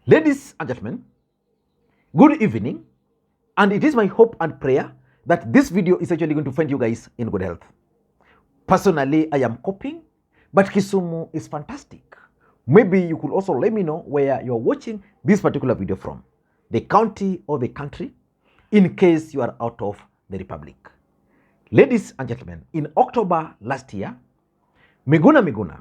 Ladies and gentlemen, good evening, and it is my hope and prayer that this video is actually going to find you guys in good health. Personally, I am coping, but Kisumu is fantastic. Maybe you could also let me know where you're watching this particular video from, the county or the country, in case you are out of the republic. Ladies and gentlemen, in October last year, Miguna Miguna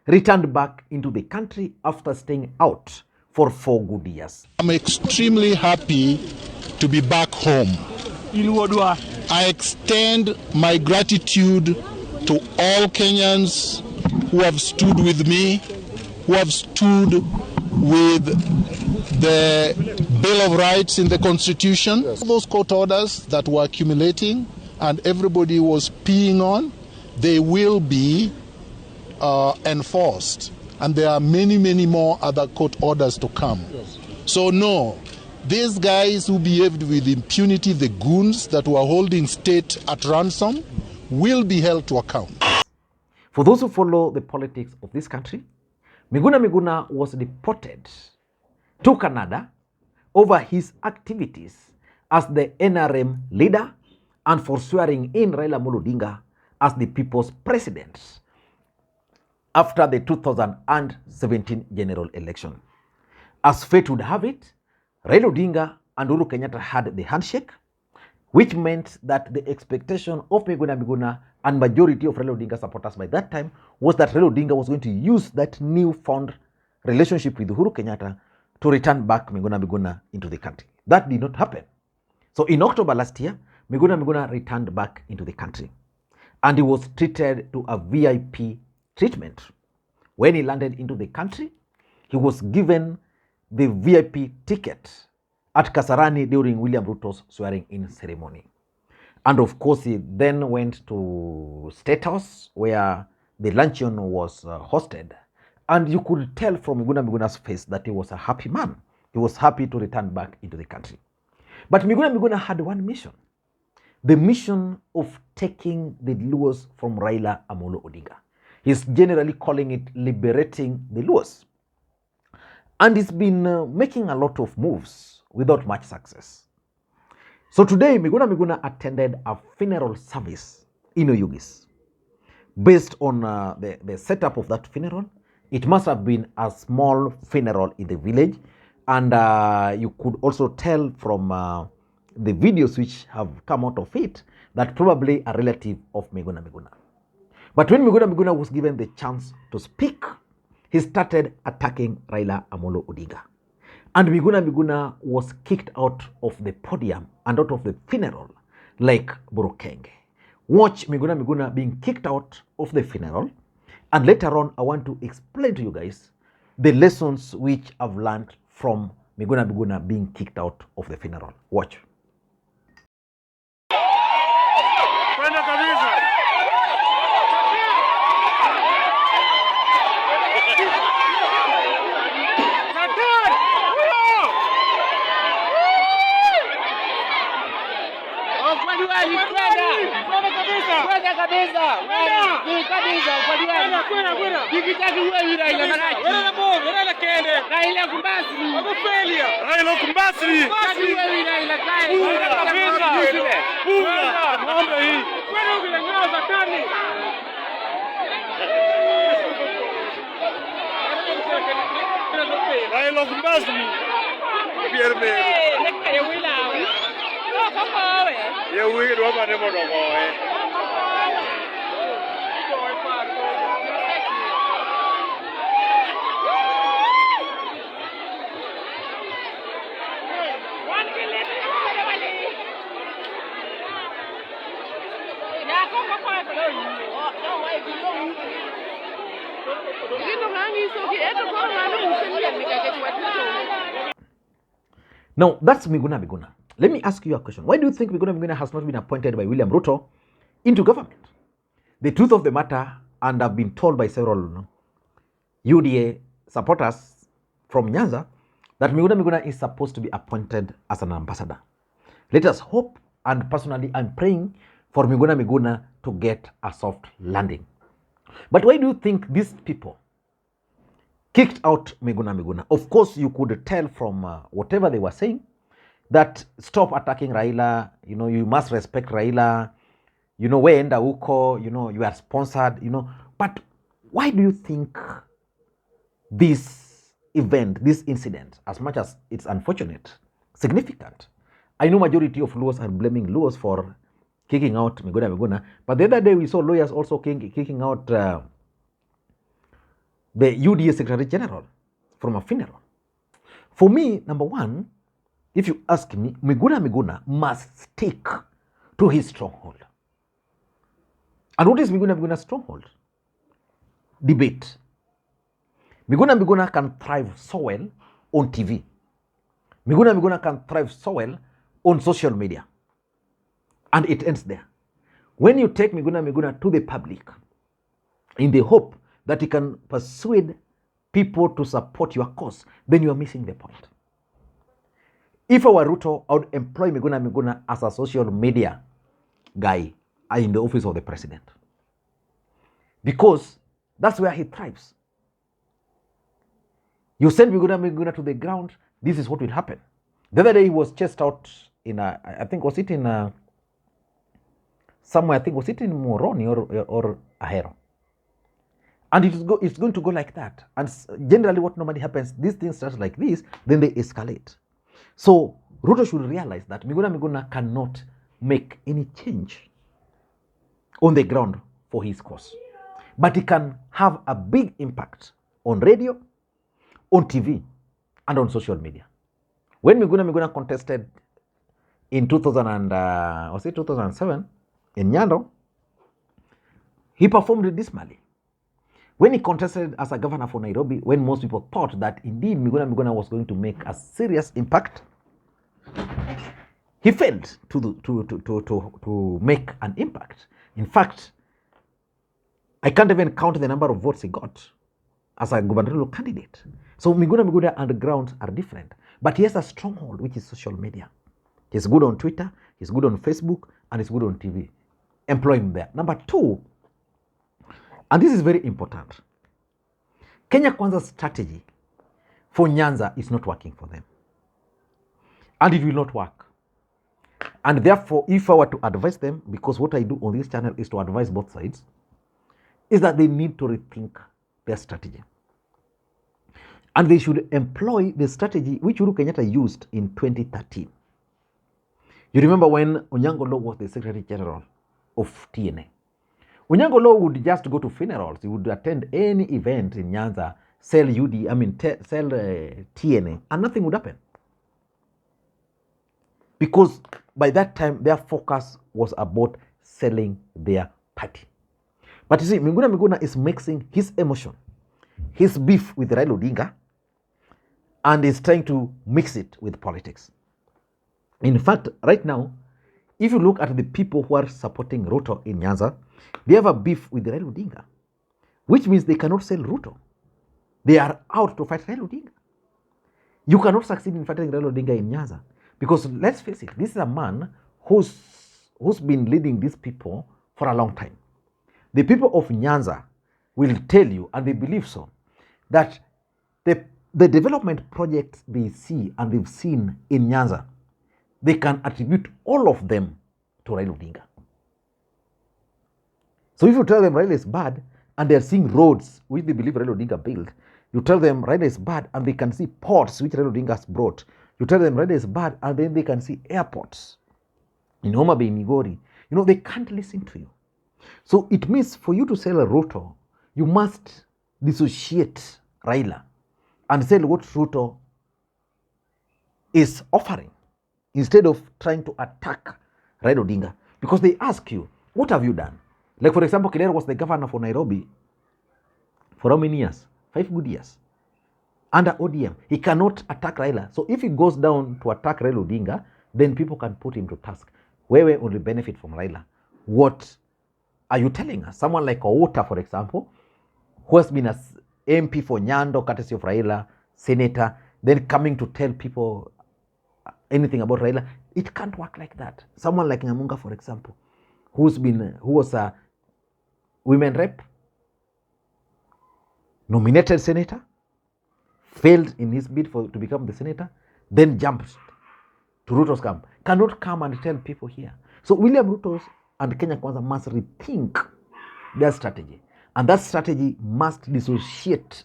returned back into the country after staying out for 4 good years. I'm extremely happy to be back home. I extend my gratitude to all Kenyans who have stood with me, who have stood with the Bill of Rights in the Constitution. Yes. Those court orders that were accumulating and everybody was peeing on, they will be enforced. And there are many, many more other court orders to come. Yes. So no, these guys who behaved with impunity, the goons that were holding state at ransom, will be held to account. For those who follow the politics of this country, Miguna Miguna was deported to Canada over his activities as the NRM leader and for swearing in Raila Odinga as the people's president after the 2017 general election. As fate would have it, Raila Odinga and Uhuru Kenyatta had the handshake, which meant that the expectation of Miguna Miguna and majority of Raila Odinga supporters by that time was that Raila Odinga was going to use that newfound relationship with Uhuru Kenyatta to return back Miguna Miguna into the country. That did not happen. So in October last year, Miguna Miguna returned back into the country and he was treated to a VIP treatment. When he landed into the country, he was given the VIP ticket at Kasarani during William Ruto's swearing-in ceremony. And of course, he then went to State House where the luncheon was hosted. And you could tell from Miguna Miguna's face that he was a happy man. He was happy to return back into the country. But Miguna Miguna had one mission. The mission of taking the Luos from Raila Odinga. He's generally calling it liberating the Luos. And he's been making a lot of moves without much success. So today, Miguna Miguna attended a funeral service in Oyugis. Based on the setup of that funeral, it must have been a small funeral in the village. And you could also tell from the videos which have come out of it that probably a relative of Miguna Miguna. But when Miguna Miguna was given the chance to speak, he started attacking Raila Odinga. And Miguna Miguna was kicked out of the podium and out of the funeral like Burukenge. Watch Miguna Miguna being kicked out of the funeral. And later on, I want to explain to you guys the lessons which I've learned from Miguna Miguna being kicked out of the funeral. Watch. Now, that's Miguna Miguna. Let me ask you a question. Why do you think Miguna Miguna has not been appointed by William Ruto into government? The truth of the matter, and I've been told by several UDA supporters from Nyanza, that Miguna Miguna is supposed to be appointed as an ambassador. Let us hope, and personally I'm praying for Miguna Miguna to get a soft landing. But why do you think these people kicked out Miguna Miguna. Of course, you could tell from whatever they were saying that stop attacking Raila, you must respect Raila, weenda huko, you are sponsored, But why do you think this event, this incident, as much as it's unfortunate, significant? I know majority of Luos are blaming Luos for kicking out Miguna Miguna, but the other day we saw lawyers also kicking out the UDA Secretary General from a funeral. For me, number one, if you ask me, Miguna Miguna must stick to his stronghold. And what is Miguna Miguna's stronghold? Debate. Miguna Miguna can thrive so well on TV. Miguna Miguna can thrive so well on social media. And it ends there. When you take Miguna Miguna to the public in the hope that you can persuade people to support your cause, then you are missing the point. If I were Ruto, I would employ Miguna Miguna as a social media guy in the office of the president. Because that's where he thrives. You send Miguna Miguna to the ground, this is what will happen. The other day he was chased out in I think was it in somewhere, I think was it in Moroni or Ahero. And it's going to go like that. And generally what normally happens, these things start like this, then they escalate. So Ruto should realize that Miguna Miguna cannot make any change on the ground for his cause. But he can have a big impact on radio, on TV, and on social media. When Miguna Miguna contested in 2007 in Nyando, he performed dismally. When he contested as a governor for Nairobi, when most people thought that indeed Miguna Miguna was going to make a serious impact, he failed to make an impact. In fact, I can't even count the number of votes he got as a gubernatorial candidate. So Miguna Miguna and the ground are different. But he has a stronghold, which is social media. He's good on Twitter, he's good on Facebook, and he's good on TV. Employ him there. Number two, and this is very important, Kenya Kwanza's strategy for Nyanza is not working for them. And it will not work. And therefore, if I were to advise them, because what I do on this channel is to advise both sides, is that they need to rethink their strategy. And they should employ the strategy which Uhuru Kenyatta used in 2013. You remember when Onyango Law was the Secretary General of TNA. Onyango Law would just go to funerals. He would attend any event in Nyanza, sell TNA, and nothing would happen. Because by that time, their focus was about selling their party. But you see, Miguna Miguna is mixing his emotion, his beef with Raila Odinga, and is trying to mix it with politics. In fact, right now, if you look at the people who are supporting Ruto in Nyanza, they have a beef with Raila Odinga, which means they cannot sell Ruto. They are out to fight Raila Odinga. You cannot succeed in fighting Raila Odinga in Nyanza, because let's face it, this is a man who's been leading these people for a long time. The people of Nyanza will tell you, and they believe so, that the development projects they see and they've seen in Nyanza, they can attribute all of them to Raila Odinga. So if you tell them Raila is bad and they're seeing roads which they believe Raila Odinga built, you tell them Raila is bad and they can see ports which Raila Odinga has brought. You tell them Raila is bad and then they can see airports in Homa Bay, Migori. They can't listen to you. So it means for you to sell a Ruto, you must dissociate Raila and sell what Ruto is offering instead of trying to attack Raila Odinga. Because they ask you, what have you done? Like for example, Kilero was the governor for Nairobi for how many years? 5 good years. Under ODM, he cannot attack Raila. So if he goes down to attack Raila Odinga, then people can put him to task. Where we only benefit from Raila. What are you telling us? Someone like Owota, for example, who has been an MP for Nyando, courtesy of Raila, senator, then coming to tell people anything about Raila, it can't work like that. Someone like Nyamunga, for example, who was a women rep, nominated senator, failed in his bid to become the senator, then jumped to Ruto's camp, cannot come and tell people here. So William Ruto and Kenya Kwanza must rethink their strategy. And that strategy must dissociate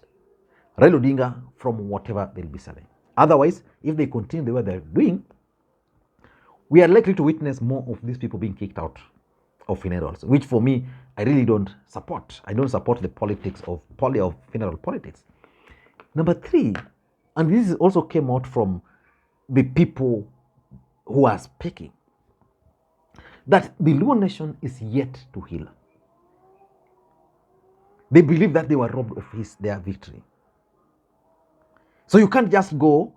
Raila Odinga from whatever they'll be selling. Otherwise, if they continue the way they're doing, we are likely to witness more of these people being kicked out of funerals, which for me, I really don't support. I don't support the politics of funeral politics. Number 3, and this also came out from the people who are speaking, that the Luo nation is yet to heal. They believe that they were robbed of their victory. So you can't just go,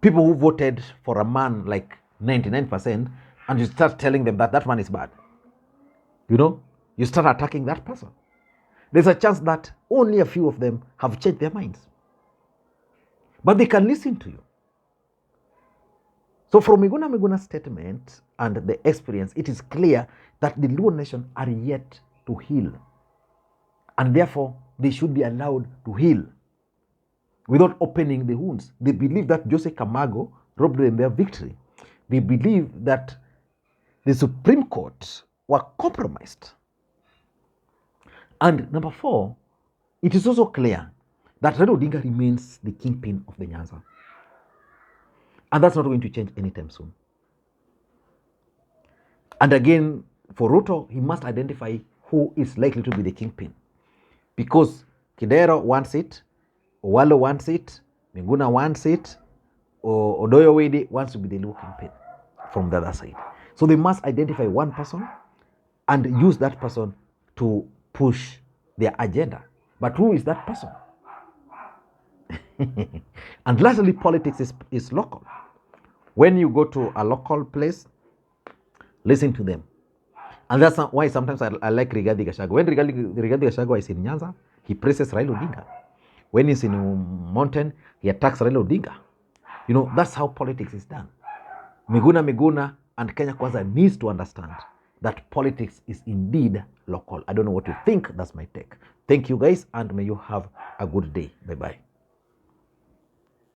people who voted for a man like 99%, and you start telling them that that man is bad. You know, you start attacking that person. There's a chance that only a few of them have changed their minds. But they can listen to you. So from Miguna Miguna's statement and the experience, it is clear that the Luo nation are yet to heal. And therefore, they should be allowed to heal without opening the wounds. They believe that Jose Camargo robbed them their victory. They believe that the Supreme Court were compromised. And number 4, it is also clear that Raila Odinga remains the kingpin of the Nyanza. And that's not going to change anytime soon. And again, for Ruto, he must identify who is likely to be the kingpin. Because Kidero wants it, Owalo wants it, Miguna wants it, or Odoyo Wede wants to be the Luo kingpin from the other side. So they must identify one person and use that person to push their agenda. But who is that person? And lastly, politics is local. When you go to a local place, listen to them. And that's why sometimes I like Rigathi Gachagua. When Rigathi Gachagua is in Nyanza, he praises Raila Odinga. When he's in Mountain, he attacks Raila Odinga. You know, that's how politics is done. Miguna Miguna and Kenya Kwanza needs to understand that politics is indeed local. I don't know what you think. That's my take. Thank you guys, and may you have a good day. Bye-bye.